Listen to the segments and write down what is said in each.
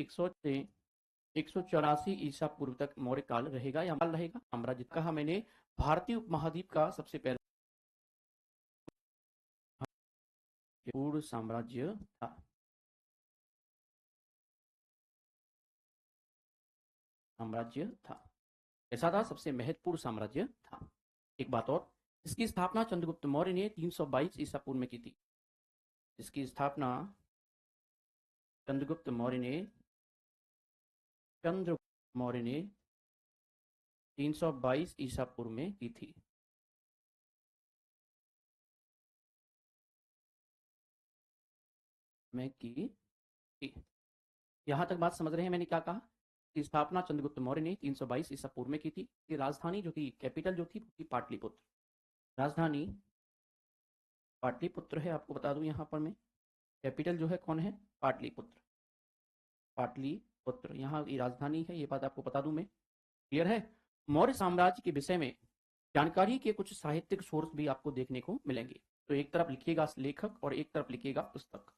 100 से 184 ईसा पूर्व तक मौर्य काल रहेगा या काल रहेगा। साम्राज्य कहा मैंने भारतीय उपमहाद्वीप का सबसे पहला पूर्ण साम्राज्य था। साम्राज्य था ऐसा था, सबसे महत्वपूर्ण साम्राज्य था। एक बात और, इसकी स्थापना चंद्रगुप्त मौर्य ने 322 ईसा पूर्व में की थी। इसकी स्थापना चंद्रगुप्त मौर्य ने 322 ईसा पूर्व में की थी। में की। यहां तक बात समझ रहे हैं मैंने क्या कहा कि स्थापना चंद्रगुप्त मौर्य ने 322 ईसा पूर्व में की थी। कि राजधानी जो थी, कैपिटल जो थी, वो थी पाटलिपुत्र। राजधानी पाटलिपुत्र है, आपको बता दूं यहां पर मैं। कैपिटल जो है कौन है? पाटलिपुत्र। पाटलिपुत्र यहाँ की राजधानी है, ये बात आपको बता दूं मैं। क्लियर है? मौर्य साम्राज्य के विषय में जानकारी के कुछ साहित्यिक सोर्स भी आपको देखने को मिलेंगे। तो एक तरफ लिखिएगा लेखक और एक तरफ लिखिएगा पुस्तक।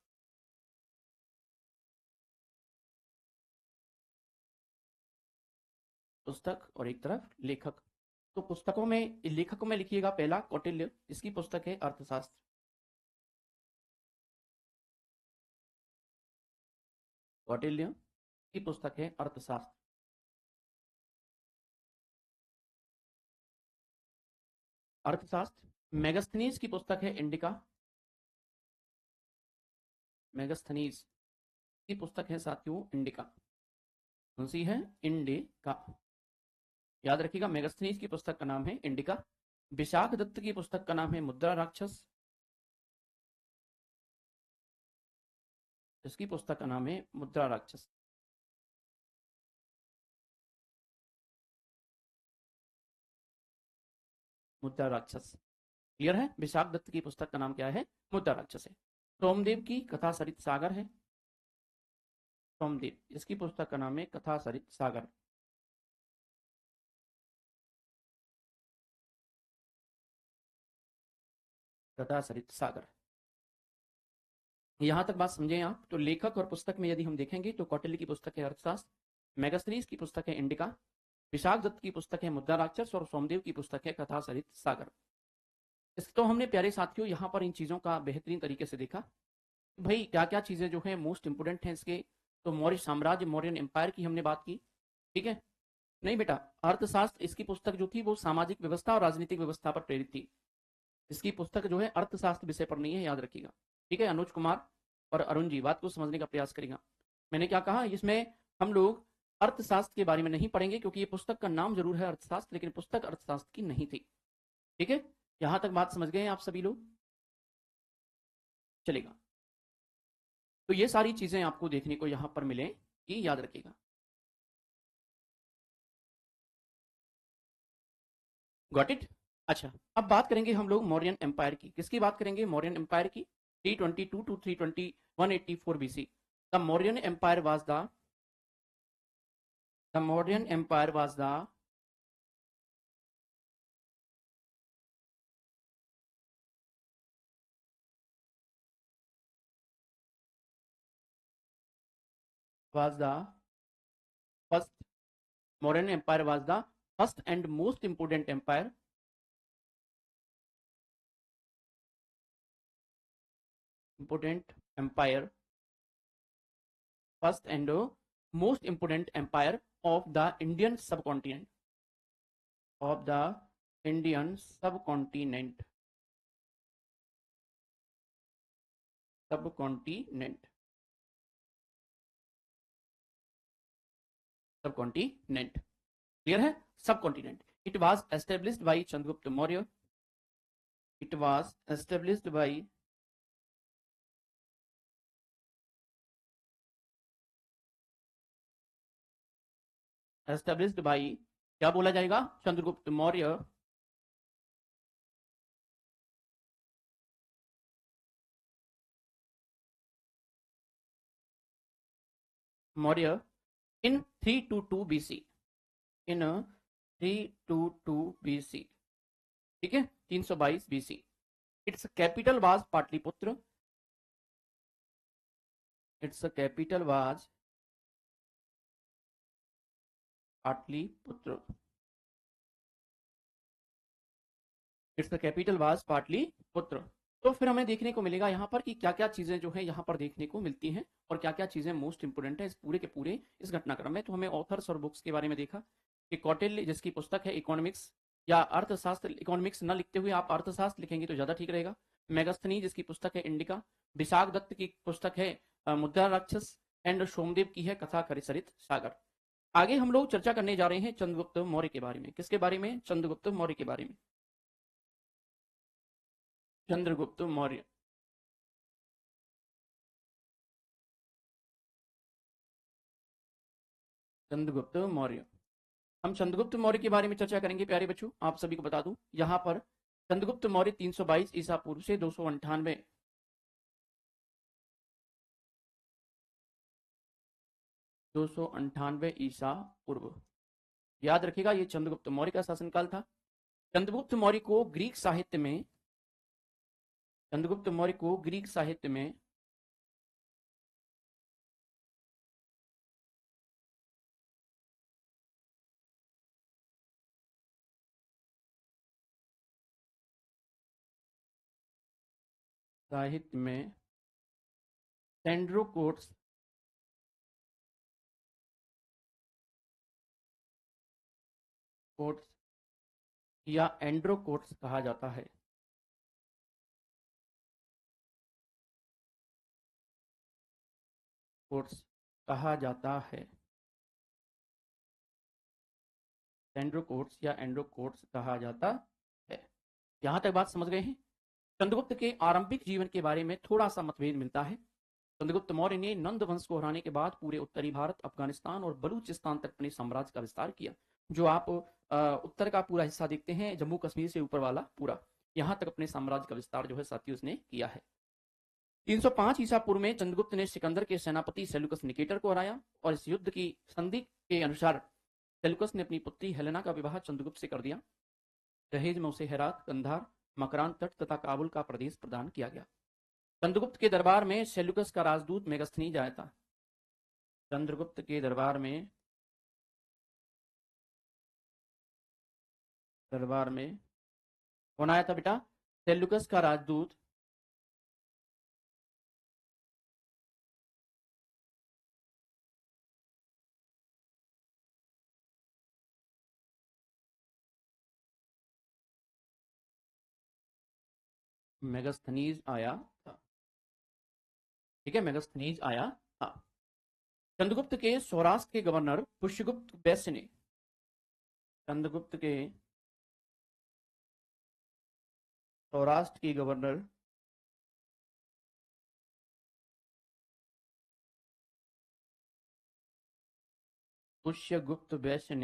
पुस्तक और एक तरफ लेखक। तो पुस्तकों में, लेखकों में लिखिएगा पहला कौटिल्य, इसकी पुस्तक है अर्थशास्त्र। कौटिल्य की पुस्तक है अर्थशास्त्र। अर्थशास्त्र। मेगस्थनीज की पुस्तक है इंडिका। मेगस्थनीज की पुस्तक है साथियों इंडिका। कौन सी है? इंडिका। याद रखिएगा, मेगस्थनीज की पुस्तक का नाम है इंडिका। विशाख दत्त की पुस्तक का नाम है मुद्रा राक्षस। इसकी पुस्तक का नाम है मुद्रा राक्षस। मुद्रा राक्षस। क्लियर है? विशाख दत्त की पुस्तक का नाम क्या है? मुद्रा राक्षस है। सोमदेव की कथा सरित सागर है। सोमदेव, इसकी पुस्तक का नाम है कथा सरित सागर। कथा सरित सागर। यहां तक बात समझे आप? तो लेखक और पुस्तक में यदि हम देखेंगे तो कौटिल्य की पुस्तक है अर्थशास्त्र, मेगस्थनीज की पुस्तक है इंडिका, विशाख दत्त की पुस्तक है मुद्रा राक्षस और सोमदेव की पुस्तक है कथा सरित सागर। इस तो हमने प्यारे साथियों यहाँ पर इन चीजों का बेहतरीन तरीके से देखा। भाई क्या क्या चीजें जो है मोस्ट इंपोर्टेंट हैं इसके। तो मौर्य साम्राज्य, मौर्यन एम्पायर की हमने बात की। ठीक है? नहीं बेटा, अर्थशास्त्र इसकी पुस्तक जो थी वो सामाजिक व्यवस्था और राजनीतिक व्यवस्था पर प्रेरित थी। इसकी पुस्तक जो है अर्थशास्त्र विषय पर नहीं है, याद रखिएगा। ठीक है? अनुज कुमार और अरुण जी, बात को समझने का प्रयास करेगा। मैंने क्या कहा, इसमें हम लोग अर्थशास्त्र के बारे में नहीं पढ़ेंगे क्योंकि ये पुस्तक का नाम जरूर है अर्थशास्त्र, लेकिन पुस्तक अर्थशास्त्र की नहीं थी। ठीक है? यहां तक बात समझ गए हैं आप सभी लोग? चलेगा। तो ये सारी चीजें आपको देखने को यहां पर मिले, कि याद रखिएगा। Got it? अच्छा, अब बात करेंगे हम लोग मौर्यन एम्पायर की। किसकी बात करेंगे? मौर्यन एम्पायर की। 322 to 320 184 BC. The Mauryan empire was the Mauryan empire was the was the first Mauryan Empire was the first and most important empire first and most important empire of the Indian subcontinent of the Indian subcontinent clear है? Subcontinent. It was established by Chandragupta Maurya. It was established by क्या बोला जाएगा? Chandragupta Maurya. Maurya in 322 BC. In 322 BC. ठीक है? 322 BC. Its capital was Pataliputra. Its capital was Pataliputra. Its the capital was Pataliputra. तो फिर हमें देखने को मिलेगा यहाँ पर कि क्या क्या चीजें जो है यहाँ पर देखने को मिलती हैं और क्या क्या चीजें मोस्ट इंपोर्टेंट है इस पूरे के पूरे इस घटनाक्रम में। तो हमें ऑथर्स और बुक्स के बारे में देखा कि कौटिल्य जिसकी पुस्तक है इकोनॉमिक्स या अर्थशास्त्र, इकोनॉमिक्स न लिखते हुए आप अर्थशास्त्र लिखेंगे तो ज्यादा ठीक रहेगा। मेगास्थनी जिसकी पुस्तक है इंडिका, विशाख दत्त की पुस्तक है मुद्रा राक्षस, एंड सोमदेव की है कथा सरित सागर। आगे हम लोग चर्चा करने जा रहे हैं चंद्रगुप्त मौर्य के बारे में। किसके बारे में? चंद्रगुप्त मौर्य के बारे में। चंद्रगुप्त मौर्य। चंद्रगुप्त मौर्य। हम चंद्रगुप्त मौर्य के बारे में चर्चा करेंगे प्यारे बच्चों। आप सभी को बता दूं यहाँ पर चंद्रगुप्त मौर्य 322 ईसा पूर्व से 298 ईसा पूर्व। याद रखिएगा ये चंद्रगुप्त मौर्य का शासनकाल था। चंद्रगुप्त मौर्य को ग्रीक साहित्य में चंद्रगुप्त मौर्य को ग्रीक साहित्य में साहित्य में सेंड्रोकोट्स कोट्स या एंड्रोकोट्स कहा जाता है। कोट्स कहा जाता है। सेंड्रोकोट्स या एंड्रोकोट्स कहा जाता है। यहां तक बात समझ गए हैं। चंद्रगुप्त के आरंभिक जीवन के बारे में थोड़ा सा मतभेद मिलता है। चंद्रगुप्त मौर्य ने नंद वंश को हराने के बाद पूरे उत्तरी भारत, अफगानिस्तान और बलूचिस्तान तक अपने साम्राज्य का विस्तार किया। जो आप उत्तर का पूरा हिस्सा देखते हैं, जम्मू कश्मीर से ऊपर वाला पूरा, यहाँ तक अपने साम्राज्य का विस्तार जो है साथी उसने किया है। 305 ईसा पूर्व में चंद्रगुप्त ने सिकंदर के सेनापति सेल्यूकस निकेटर को हराया और इस युद्ध की संधि के अनुसार सेल्यूकस ने अपनी पुत्री हेलेना का विवाह चंद्रगुप्त से कर दिया। दहेज में उसे हेरात, कंधार, मकरान तट तथा काबुल का प्रदेश प्रदान किया गया। चंद्रगुप्त के दरबार में सेल्यूकस का राजदूत मेगास्थनीज आया था। चंद्रगुप्त के दरबार में कौन आया था बेटा? सेल्यूकस का राजदूत मेगास्थनीज आया था। ठीक है, मेगास्थनीज आया था। चंद्रगुप्त के सौराष्ट्र के गवर्नर पुष्यगुप्त वैश्य ने चंद्रगुप्त के सौराष्ट्र की गवर्नर पुष्यगुप्त वैश्य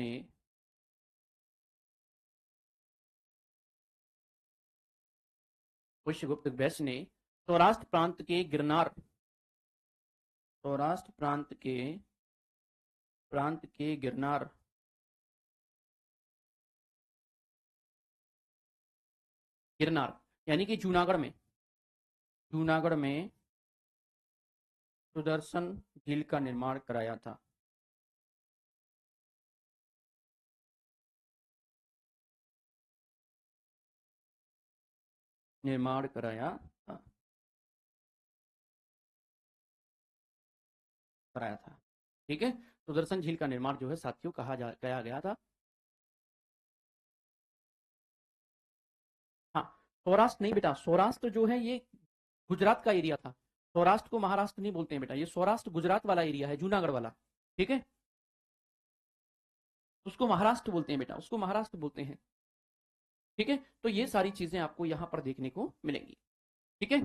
ने सौराष्ट्र प्रांत के गिरनार सौराष्ट्र प्रांत के गिरनार यानी कि जूनागढ़ में सुदर्शन झील का निर्माण कराया था। निर्माण कराया था ठीक है, सुदर्शन झील का निर्माण जो है साथियों कहा गया था। हाँ, सौराष्ट्र नहीं बेटा, सौराष्ट्र जो है ये गुजरात का एरिया था। सौराष्ट्र को महाराष्ट्र नहीं बोलते हैं बेटा, ये सौराष्ट्र गुजरात वाला एरिया है, जूनागढ़ वाला। ठीक है, उसको महाराष्ट्र बोलते हैं बेटा, उसको महाराष्ट्र बोलते हैं। ठीक है, तो ये सारी चीजें आपको यहां पर देखने को मिलेंगी। ठीक है,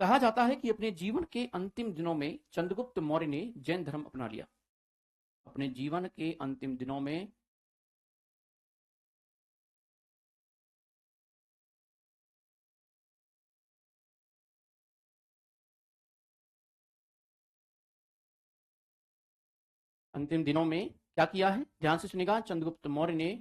कहा जाता है कि अपने जीवन के अंतिम दिनों में चंद्रगुप्त मौर्य ने जैन धर्म अपना लिया। अपने जीवन के अंतिम दिनों में क्या किया है? ध्यान से सुनिएगा। चंद्रगुप्त मौर्य ने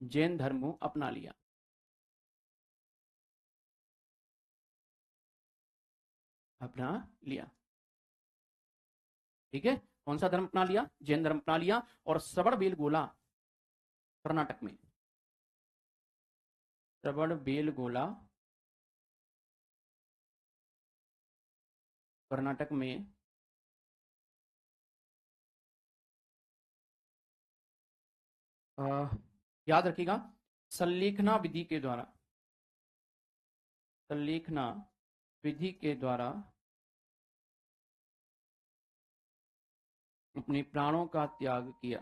जैन धर्म अपना लिया। अपना लिया। ठीक है, कौन सा धर्म अपना लिया? जैन धर्म अपना लिया। और श्रवणबेलगोला कर्नाटक में, श्रवणबेलगोला कर्नाटक में याद रखिएगा, संलेखना विधि के द्वारा, संलेखना विधि के द्वारा अपने प्राणों का त्याग किया।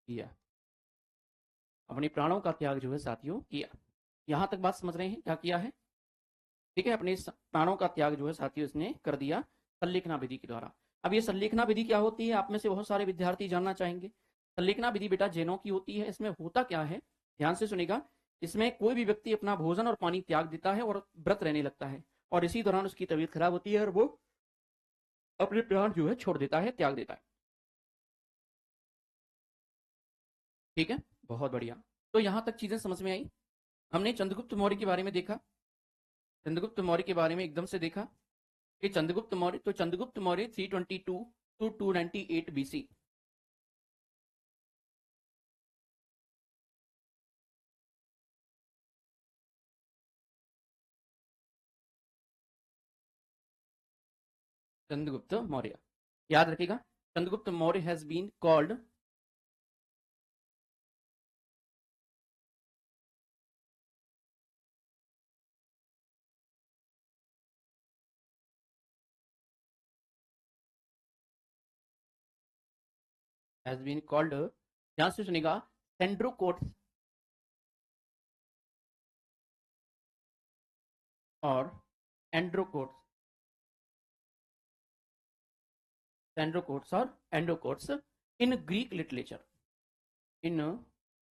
किया, अपने प्राणों का त्याग जो है साथियों किया। यहां तक बात समझ रहे हैं क्या किया है? ठीक है, अपने प्राणों का त्याग जो है साथियों इसने कर दिया संलेखना विधि के द्वारा। अब ये संलेखना विधि क्या होती है, आप में से बहुत सारे विद्यार्थी जानना चाहेंगे। संलेखना विधि बेटा जैनों की होती है। इसमें होता क्या है, ध्यान से सुनेगा। इसमें कोई भी व्यक्ति अपना भोजन और पानी त्याग देता है और व्रत रहने लगता है, और इसी दौरान उसकी तबीयत खराब होती है और वो अपने प्राण जो है छोड़ देता है, त्याग देता है। ठीक है, बहुत बढ़िया। तो यहां तक चीजें समझ में आई। हमने चंद्रगुप्त मौर्य के बारे में देखा, चंद्रगुप्त मौर्य के बारे में एकदम से देखा कि चंद्रगुप्त मौर्य, तो चंद्रगुप्त मौर्य 322 टू 298 बीसी। चंद्रगुप्त मौर्य, याद रखिएगा, Chandragupta Maurya has been called, ध्यान से सुनिएगा, सेंड्रोकोट्स और एंड्रोकोट्स, सेंड्रोकोट्स और Androcottus in Greek literature, in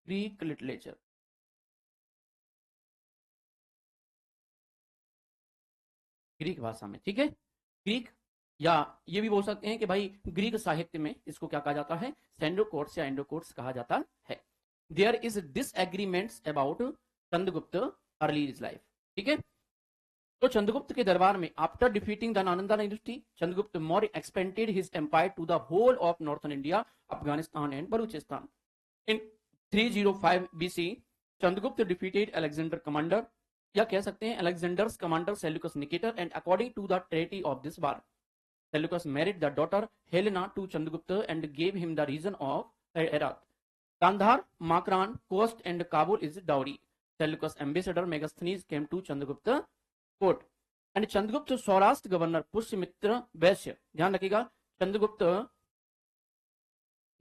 Greek literature. Greek भाषा में, ठीक है, ग्रीक, या ये भी बोल सकते हैं कि भाई ग्रीक साहित्य में इसको क्या कहा जाता है, सेंड्रोकोट्स या एंड्रोकोट्स कहा जाता है। There is disagreements about Chandragupta early is life. ठीक है, तो चंद्रगुप्त के दरबार में after defeating the Nalanda dynasty, Chandragupta Maurya expanded his empire to the whole of northern India, Afghanistan and Balochistan. In 305 BC, Chandragupta defeated Alexander commander, या कह सकते हैं Alexander's commander Seleucus Nicator, and according to the treaty of this war, Seleucus married the daughter Helena to Chandragupta and gave him the region of Herat. Kandahar, Makran, Kost and Kabul is dowry. Seleucus ambassador Megasthenes came to Chandragupta court. And Chandragupta Saurashtra governor Pushyamitra वैश्य, ध्यान रखिएगा, चंद्रगुप्त,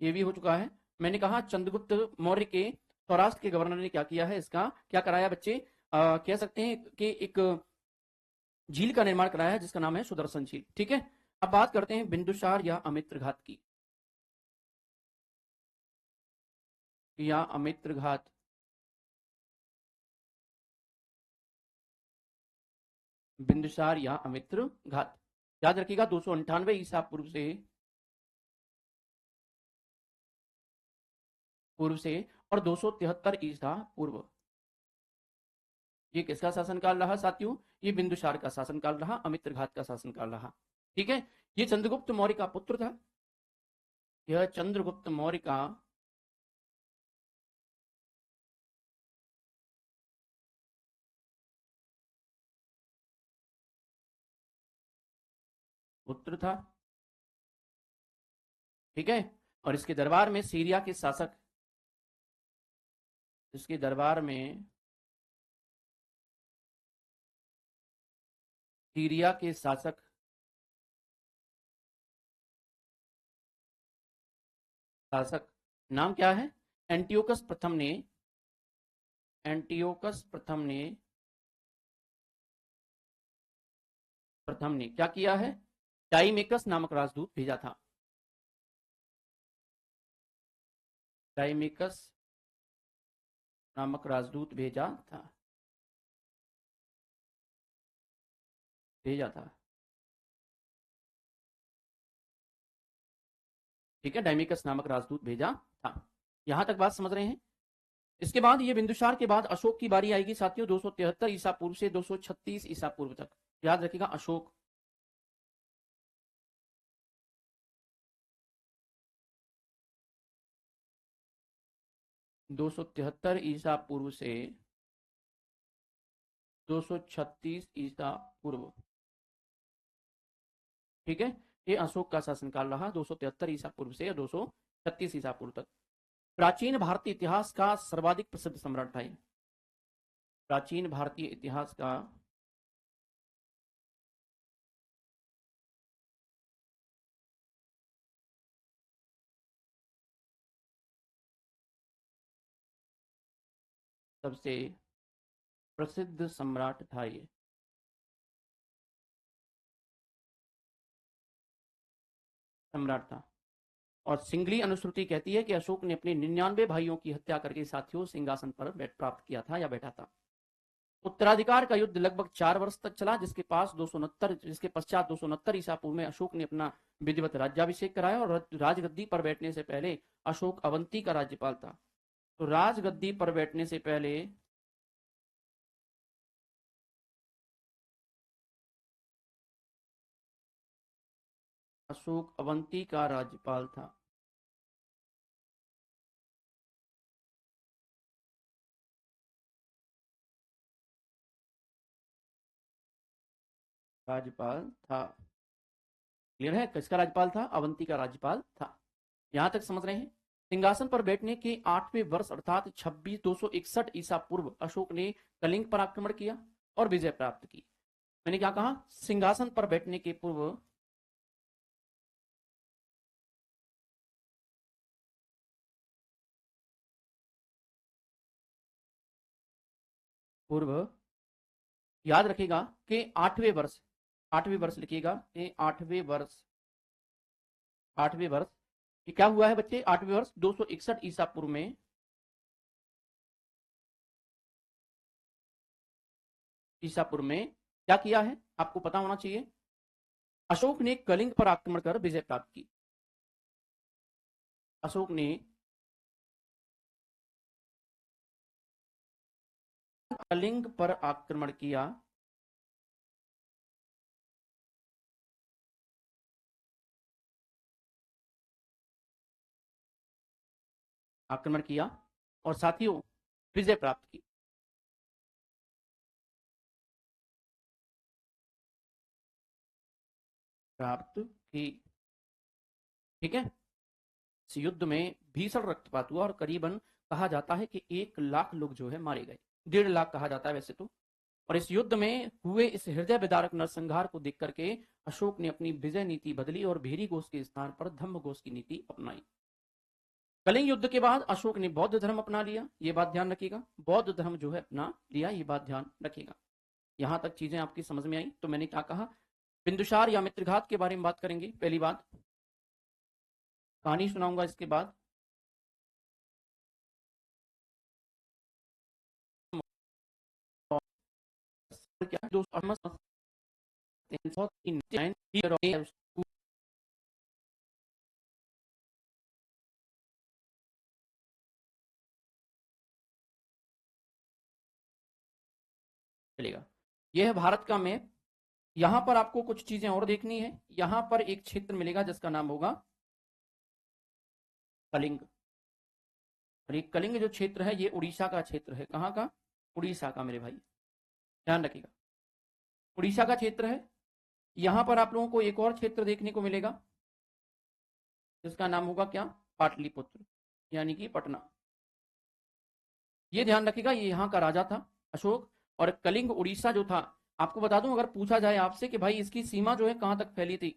ये भी हो चुका है। मैंने कहा चंद्रगुप्त मौर्य के सौराष्ट्र के गवर्नर ने क्या किया है, इसका क्या कराया बच्चे, कह सकते हैं कि एक झील का निर्माण कराया है जिसका नाम है सुदर्शन झील। ठीक है, अब बात करते हैं बिंदुसार या अमित्र घात की, या अमित्र घात। बिंदुसार या अमित्र घात, याद रखिएगा 298 ईसा पूर्व से और 273 ईसा पूर्व। ये किसका शासनकाल रहा साथियों? ये बिंदुसार का शासनकाल रहा, अमित्र घात का शासनकाल रहा। ठीक है, ये चंद्रगुप्त मौर्य का पुत्र था, यह चंद्रगुप्त मौर्य का पुत्र था। ठीक है, और इसके दरबार में सीरिया के शासक, इसके दरबार में सीरिया के शासक शासक नाम क्या है? एंटियोकस प्रथम ने, एंटियोकस प्रथम ने क्या किया है? टाइमेकस नामक राजदूत भेजा था। टाइमेकस नामक राजदूत भेजा था। ठीक है, डायमिकस नामक राजदूत भेजा था। यहां तक बात समझ रहे हैं। इसके बाद ये बिंदुसार के बाद अशोक की बारी आएगी साथियों 273 ईसा पूर्व से 236 ईसा पूर्व तक। याद रखिएगा अशोक। दो सौ तिहत्तर ईसा पूर्व से 236 ईसा पूर्व। ठीक है, ये अशोक का शासनकाल रहा 273 ईसा पूर्व से 236 ईसा पूर्व तक। प्राचीन भारतीय इतिहास का सर्वाधिक प्रसिद्ध सम्राट था। प्राचीन भारतीय इतिहास का सबसे प्रसिद्ध सम्राट था ये। सम्राट था। और सिंगली अनुश्रुति कहती है कि अशोक ने अपने 99 भाइयों की हत्या करके साथियों सिंहासन पर प्राप्त किया था या बैठा था। उत्तराधिकार का युद्ध लगभग 4 वर्ष तक चला, जिसके पश्चात 269 ईसा पूर्व में अशोक ने अपना विधिवत राज्याभिषेक कराया और राजगद्दी पर बैठने से पहले अशोक अवंती का राज्यपाल था। तो राजगद्दी पर बैठने से पहले अशोक अवंती का राज्यपाल था। राज्यपाल था। क्लियर है, किसका राज्यपाल था? अवंती का राज्यपाल था। यहां तक समझ रहे हैं। सिंहासन पर बैठने के 8वें वर्ष अर्थात 261 ईसा पूर्व अशोक ने कलिंग पर आक्रमण किया और विजय प्राप्त की। मैंने क्या कहा? सिंहासन पर बैठने के पूर्व पूर्व याद रखेगा कि 8वें वर्ष लिखिएगा कि 8वें वर्ष ये क्या हुआ है बच्चे? 8वें वर्ष 261 ईसा पूर्व में क्या किया है आपको पता होना चाहिए। अशोक ने कलिंग पर आक्रमण कर विजय प्राप्त की। अशोक ने कलिंग पर आक्रमण किया और साथियों विजय प्राप्त की। ठीक है। इस युद्ध में भीषण रक्तपात हुआ और करीबन कहा जाता है कि 1 लाख लोग जो है मारे गए। 1.5 लाख कहा जाता है वैसे तो। और इस युद्ध में हुए इस हृदय विदारक नरसंहार को देख करके अशोक ने अपनी विजय नीति बदली और भेरी घोष के स्थान पर धम्म घोष की नीति अपनाई। कलिंग युद्ध के बाद अशोक ने बौद्ध धर्म अपना लिया, ये बात ध्यान रखिएगा। बौद्ध धर्म जो है अपना लिया, ये बात ध्यान रखिएगा। यहां तक चीजें आपकी समझ में आई। तो मैंने क्या कहा? बिंदुसार या मित्रघात के बारे में बात करेंगे। पहली बात कहानी सुनाऊंगा, इसके बाद क्या चलेगा। यह है भारत का मैप। यहां पर आपको कुछ चीजें और देखनी है। यहां पर एक क्षेत्र मिलेगा जिसका नाम होगा कलिंग। और ये कलिंग जो क्षेत्र है ये उड़ीसा का क्षेत्र है। कहां का? उड़ीसा का मेरे भाई, ध्यान रखिएगा। उड़ीसा का क्षेत्र है। यहां पर आप लोगों को एक और क्षेत्र देखने को मिलेगा जिसका नाम होगा क्या? पाटलिपुत्र, यानी कि पटना। ये ध्यान रखिएगा, ये यहाँ का राजा था अशोक। और कलिंग उड़ीसा जो था, आपको बता दूं, अगर पूछा जाए आपसे कि भाई इसकी सीमा जो है कहां तक फैली थी,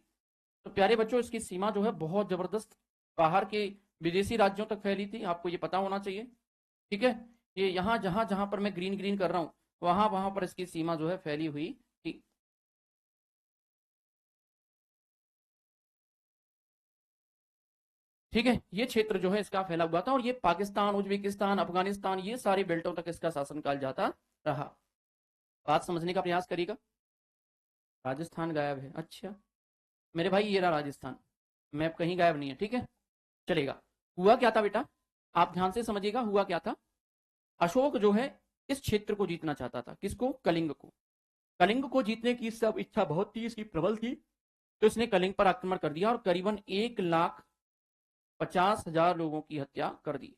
तो प्यारे बच्चों इसकी सीमा जो है बहुत जबरदस्त बाहर के विदेशी राज्यों तक फैली थी। आपको ये पता होना चाहिए। ठीक है, ये यहाँ जहां जहां पर मैं ग्रीन ग्रीन कर रहा हूं वहां वहां पर इसकी सीमा जो है फैली हुई थी। ठीक है, ये क्षेत्र जो है इसका फैला हुआ था और ये पाकिस्तान, उज्बेकिस्तान, अफगानिस्तान, ये सारे बेल्टों तक इसका शासनकाल जाता रहा। बात समझने का प्रयास करिएगा। राजस्थान गायब है? अच्छा मेरे भाई, ये रहा राजस्थान। मैप कहीं गायब नहीं है। ठीक है, चलेगा। हुआ क्या था बेटा? आप ध्यान से समझिएगा हुआ क्या था। अशोक जो है इस क्षेत्र को जीतना चाहता था। किसको? कलिंग को। कलिंग को जीतने की सब इच्छा बहुत थी, इसकी प्रबल थी। तो इसने कलिंग पर आक्रमण कर दिया और करीबन 1,50,000 लोगों की हत्या कर दी।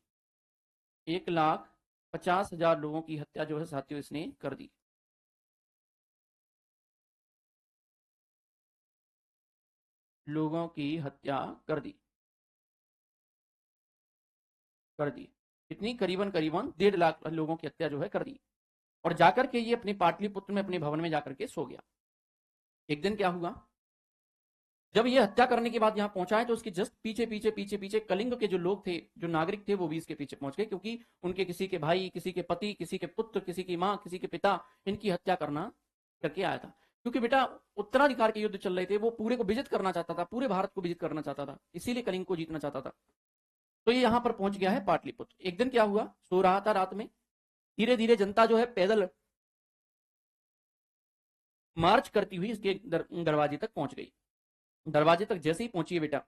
1,50,000 लोगों की हत्या जो है साथियों इसने कर दी। लोगों की हत्या कर दी इतनी करीबन करीबन 1.5 लाख लोगों की हत्या जो है कर दी। और जाकर के ये अपने पाटलिपुत्र में अपने भवन में जाकर के सो गया। एक दिन क्या हुआ, जब ये हत्या करने के बाद यहां पहुंचा है तो उसके जस्ट पीछे पीछे पीछे पीछे कलिंग के जो लोग थे, जो नागरिक थे, वो भी इसके पीछे पहुंच गए, क्योंकि उनके किसी के भाई, किसी के पति, किसी के पुत्र, किसी की मां, किसी के पिता इनकी हत्या करना करके आया था। क्योंकि बेटा उत्तराधिकार के युद्ध चल रहे थे, वो पूरे को विजित करना चाहता था, पूरे भारत को विजित करना चाहता था, इसीलिए कलिंग को जीतना चाहता था। तो ये यहां पर पहुंच गया है पाटलिपुत्र। एक दिन क्या हुआ, सो रहा था रात में, धीरे धीरे जनता जो है पैदल मार्च करती हुई इसके दरवाजे तक पहुंच गई। दरवाजे तक जैसे ही पहुंची है बेटा,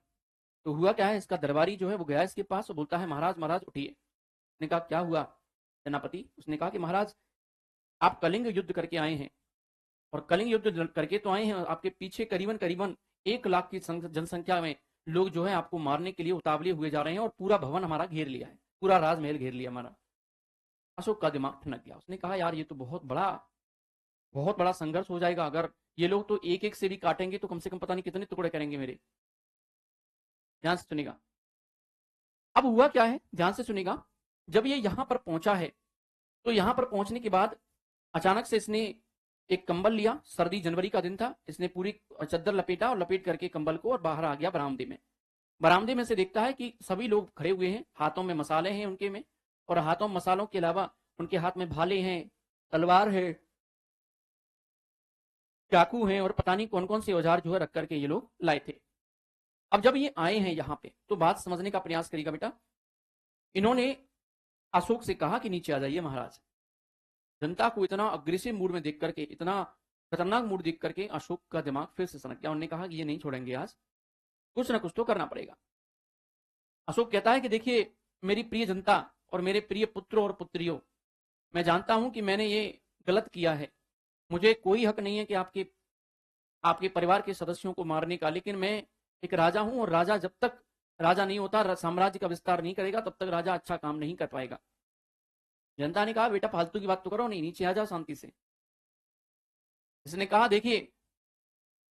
तो हुआ क्या है, इसका दरबारी जो है वो गया इसके पास और बोलता है, महाराज महाराज उठिए। उसने कहा क्या हुआ सेनापति? उसने कहा कि महाराज आप कलिंग युद्ध करके आए हैं, और कलिंग युद्ध करके तो आए हैं, आपके पीछे करीबन करीबन 1 लाख की जनसंख्या में लोग जो है आपको मारने के लिए उतावले हुए जा रहे हैं, और पूरा भवन हमारा घेर लिया है, पूरा राजमहल घेर लिया हमारा। अशोक का दिमाग ठनक गया। उसने कहा यार ये तो बहुत बड़ा संघर्ष हो जाएगा। अगर ये लोग तो एक एक से भी काटेंगे तो कम से कम पता नहीं कितने टुकड़े करेंगे मेरे। ध्यान से सुनेगा। अब हुआ क्या है, ध्यान से सुनेगा। जब ये यहां पर पहुंचा है, तो यहां पर पहुंचने के बाद अचानक से इसने एक कंबल लिया, सर्दी जनवरी का दिन था, इसने पूरी चद्दर लपेटा और लपेट करके कंबल को और बाहर आ गया बरामदे में। बरामदे में से देखता है कि सभी लोग खड़े हुए हैं, हाथों में मसाले हैं उनके में, और हाथों में मसालों के अलावा उनके हाथ में भाले हैं, तलवार है, चाकू हैं, और पता नहीं कौन कौन से औजार जो है रख करके ये लोग लाए थे। अब जब ये आए हैं यहां पे, तो बात समझने का प्रयास करिएगा बेटा। इन्होंने अशोक से कहा कि नीचे आ जाइए महाराज। जनता को इतना अग्रेसिव मूड में देख करके, इतना खतरनाक मूड देख करके अशोक का दिमाग फिर से सनक गया। उन्होंने कहा कि ये नहीं छोड़ेंगे, आज कुछ ना कुछ तो करना पड़ेगा। अशोक कहता है कि देखिए मेरी प्रिय जनता और मेरे प्रिय पुत्रों और पुत्रियों, मैं जानता हूं कि मैंने ये गलत किया है, मुझे कोई हक नहीं है कि आपके परिवार के सदस्यों को मारने का, लेकिन मैं एक राजा हूं, और राजा जब तक राजा नहीं होता, साम्राज्य का विस्तार नहीं करेगा, तब तक राजा अच्छा काम नहीं कर पाएगा। जनता ने कहा बेटा फालतू की बात तो करो नहीं, नीचे आ जाओ शांति से। इसने कहा देखिए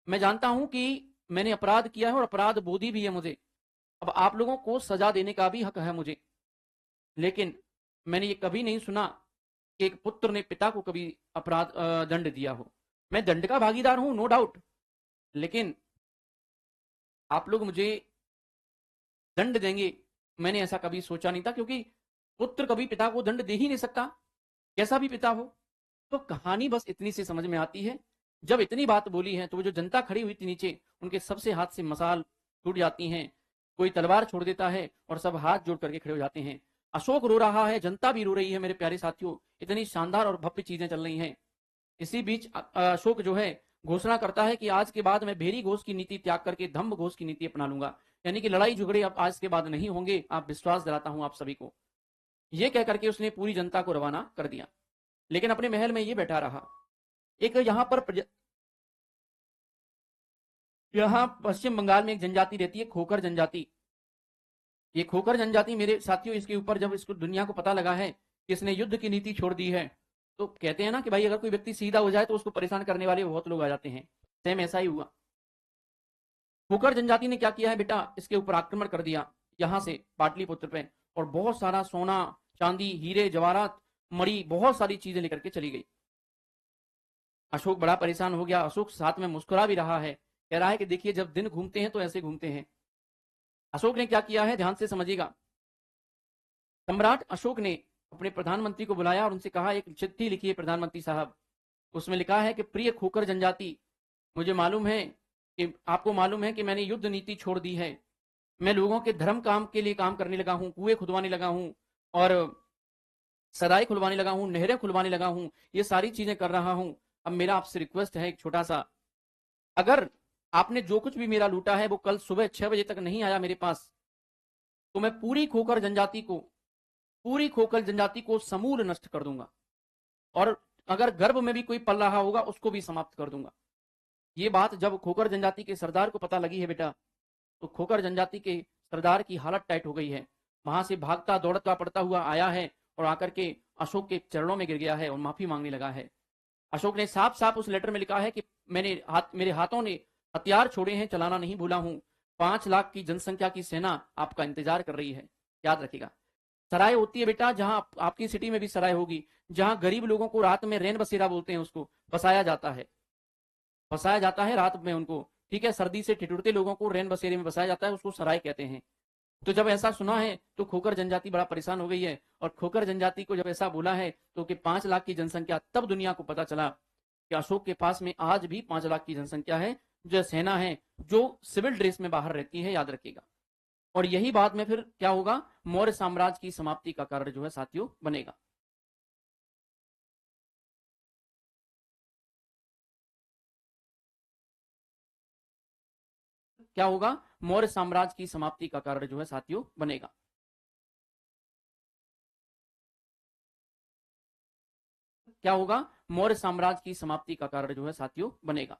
मैं जानता हूं कि मैंने अपराध किया है और अपराध बोधी भी है मुझे, अब आप लोगों को सजा देने का भी हक है मुझे, लेकिन मैंने ये कभी नहीं सुना कि एक पुत्र ने पिता को कभी अपराध दंड दिया हो। मैं दंड का भागीदार हूं, नो डाउट, लेकिन आप लोग मुझे दंड देंगे, मैंने ऐसा कभी सोचा नहीं था, क्योंकि पुत्र कभी पिता को दंड दे ही नहीं सकता, कैसा भी पिता हो। तो कहानी बस इतनी सी समझ में आती है। जब इतनी बात बोली है तो वो जो जनता खड़ी हुई थी नीचे, उनके सबसे हाथ से मसाल टूट जाती हैं, कोई तलवार छोड़ देता है और सब हाथ जोड़ करके खड़े हो जाते हैं। अशोक रो रहा है, जनता भी रो रही है मेरे प्यारे साथियों, इतनी शानदार और भव्य चीजें चल रही हैं। इसी बीच अशोक जो है घोषणा करता है कि आज के बाद मैं भेरी घोष की नीति त्याग करके धम्म घोष की नीति अपना लूंगा, यानी कि लड़ाई झगड़े अब आज के बाद नहीं होंगे, आप विश्वास दिलाता हूं आप सभी को। ये कह करके उसने पूरी जनता को रवाना कर दिया, लेकिन अपने महल में ये बैठा रहा। एक यहाँ पश्चिम बंगाल में एक जनजाति रहती है, खोखर जनजाति। ये खोखर जनजाति मेरे साथियों, इसके ऊपर जब इसको दुनिया को पता लगा है कि इसने युद्ध की नीति छोड़ दी है, तो कहते हैं ना कि भाई अगर कोई व्यक्ति सीधा हो जाए तो उसको परेशान करने वाले बहुत लोग आ जाते हैं, सेम ऐसा ही हुआ। खोखर जनजाति ने क्या किया है बेटा, इसके ऊपर आक्रमण कर दिया यहां से पाटलिपुत्र पे, और बहुत सारा सोना चांदी हीरे जवाहरात मणि बहुत सारी चीजें लेकर के चली गई। अशोक बड़ा परेशान हो गया। अशोक साथ में मुस्कुरा भी रहा है, कह रहा है कि देखिए जब दिन घूमते हैं तो ऐसे घूमते हैं। अशोक ने क्या किया है, ध्यान से समझिएगा। सम्राट अशोक ने अपने प्रधानमंत्री को बुलाया और उनसे कहा एक चिट्ठी लिखिए प्रधानमंत्री साहब, उसमें लिखा है कि प्रिय खोखर जनजाति, मुझे मालूम है कि आपको मालूम है कि मैंने युद्ध नीति छोड़ दी है, मैं लोगों के धर्म काम के लिए काम करने लगा हूं, कुएं खुदवाने लगा हूं और सराय खुलवाने लगा हूं, नहरें खुलवाने लगा हूं, ये सारी चीजें कर रहा हूं। अब मेरा आपसे रिक्वेस्ट है एक छोटा सा, अगर आपने जो कुछ भी मेरा लूटा है वो कल सुबह 6 बजे तक नहीं आया मेरे पास, तो मैं पूरी खोखर जनजाति को पूरी खोखर जनजाति को समूल नष्ट कर दूंगा और अगर गर्भ में भी कोई पल रहा होगा उसको भी समाप्त कर दूंगा। ये बात जब खोखर जनजाति के सरदार को पता लगी है बेटा, तो खोखर जनजाति के सरदार की हालत टाइट हो गई है। वहां से भागता दौड़ता पड़ता हुआ आया है और आकर के अशोक के चरणों में गिर गया है और माफी मांगने लगा है। अशोक ने साफ साफ उस लेटर में लिखा है कि मेरे हाथों ने हथियार छोड़े हैं, चलाना नहीं भूला हूं। 5 लाख की जनसंख्या की सेना आपका इंतजार कर रही है, याद रखिएगा। सराय होती है बेटा, जहां आपकी सिटी में भी सराय होगी, जहां गरीब लोगों को रात में रैन बसेरा बोलते हैं, उसको बसाया जाता है रात में उनको, ठीक है। सर्दी से ठिठुरते लोगों को रैन बसेरे में बसाया जाता है, उसको सराय कहते हैं। तो जब ऐसा सुना है तो खोखर जनजाति बड़ा परेशान हो गई है और खोखर जनजाति को जब ऐसा बोला है तो कि 5 लाख की जनसंख्या, तब दुनिया को पता चला कि अशोक के पास में आज भी 5 लाख की जनसंख्या है, जो सेना है जो सिविल ड्रेस में बाहर रहती है, याद रखिएगा। और यही बात में फिर क्या होगा, मौर्य साम्राज्य की समाप्ति का कारण जो है साथियों बनेगा। क्या होगा, मौर्य साम्राज्य की समाप्ति का कारण जो है साथियों बनेगा। क्या होगा, मौर्य साम्राज्य की समाप्ति का कारण जो है साथियों बनेगा।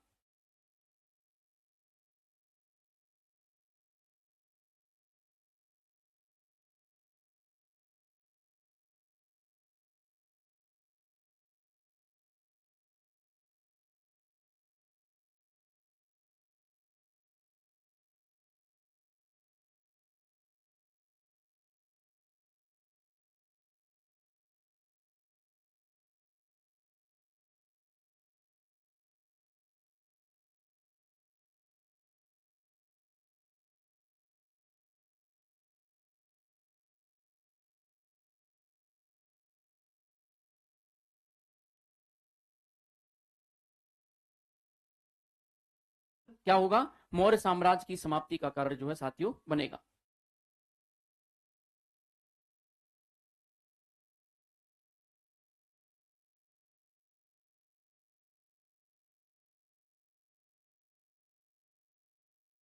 क्या होगा, मौर्य साम्राज्य की समाप्ति का कारण जो है साथियों बनेगा।